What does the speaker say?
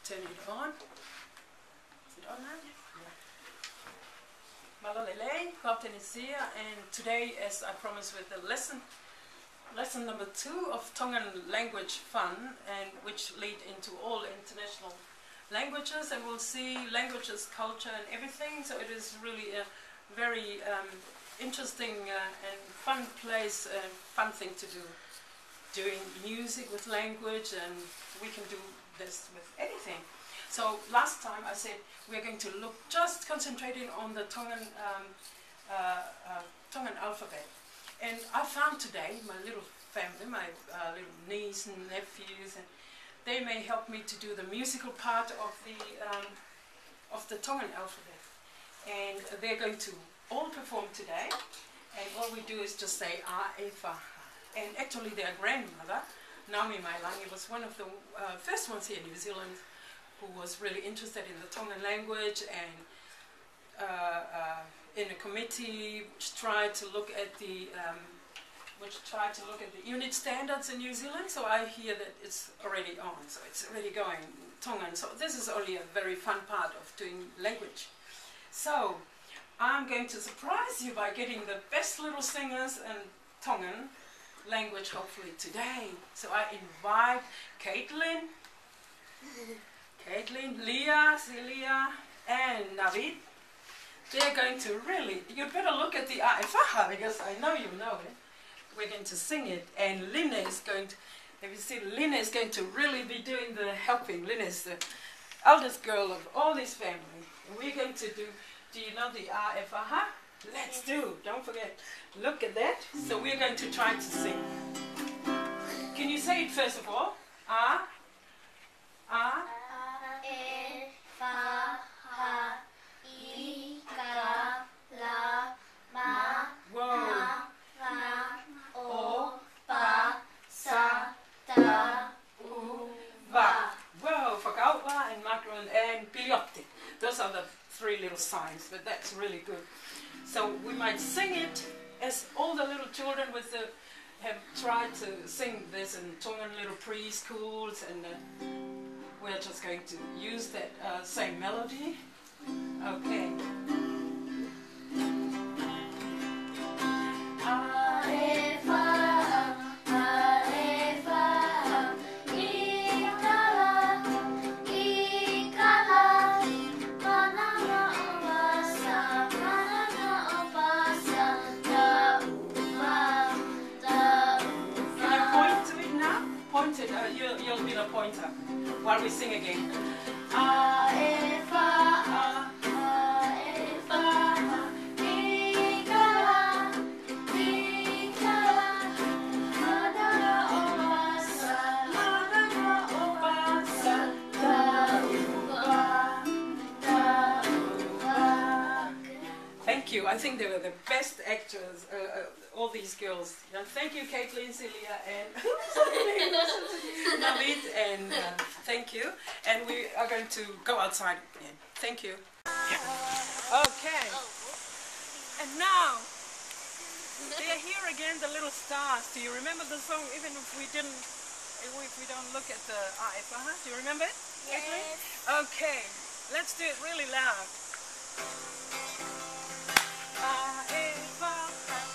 turn it on. Is it on now? Yeah. Malolele, from Tenisia, and today, as I promised, with the lesson number 2 of Tongan language fun, and which lead into all international languages, and we'll see languages, culture, and everything. So it is really a very interesting and fun place, fun thing to do. Doing music with language, and we can do this with anything. So last time I said we're going to look, just concentrating on the Tongan Tongan alphabet. And I found today my little family, my little niece and nephews, and they may help me to do the musical part of the Tongan alphabet. And they're going to all perform today. And all we do is just say A-E-Fa-Ha. And actually their grandmother, Naomi Mailangi, was one of the first ones here in New Zealand who was really interested in the Tongan language, and in a committee which tried to look at the unit standards in New Zealand. So I hear that it's already on, so it's already going Tongan. So this is only a very fun part of doing language. So I'm going to surprise you by getting the best little singers in Tongan language hopefully today. So I invite Caitlin, Leah, Silia, and Navit. They're going to really, you'd better look at the A-E-Fa-Ha, because I know you know it. We're going to sing it, and Lina is going to, have you seen, Lina is going to really be doing the helping. Lina is the eldest girl of all this family. And we're going to do you know the A-E-Fa-Ha? Let's do, don't forget, look at that. So we're going to try to sing. Can you say it first of all? A, E, Fa, Ha, I, Ka, La, Ma, whoa, Ra, O, Pa, Sa, Ta, U, Va. Whoa, FAKAU'A and Macron and PILIOTE. Those are the 3 little signs, but that's really good. So we might sing it as all the little children have tried to sing this in Tongan little preschools, and we're just going to use that same melody. Okay. You'll be the pointer while we sing again. A-E-Fa-Ha, A-E-Fa-Ha, I-Ka-La, I-Ka-La, Ma-da-da-o-pa-Sa, Ma-da-da-o-pa-Sa, Da-u-wa, Da-u-wa. Thank you. I think they were the best actors, all these girls. Thank you, Caitlin, Silia, and Navit, and thank you. And we are going to go outside again. Thank you. Yeah. Okay. And now, they are here again, the little stars. Do you remember the song, even if we don't look at the A-E-Fa-Ha? Do you remember it? Yes. Caitlin? Okay. Let's do it really loud. A-E-Fa-Ha.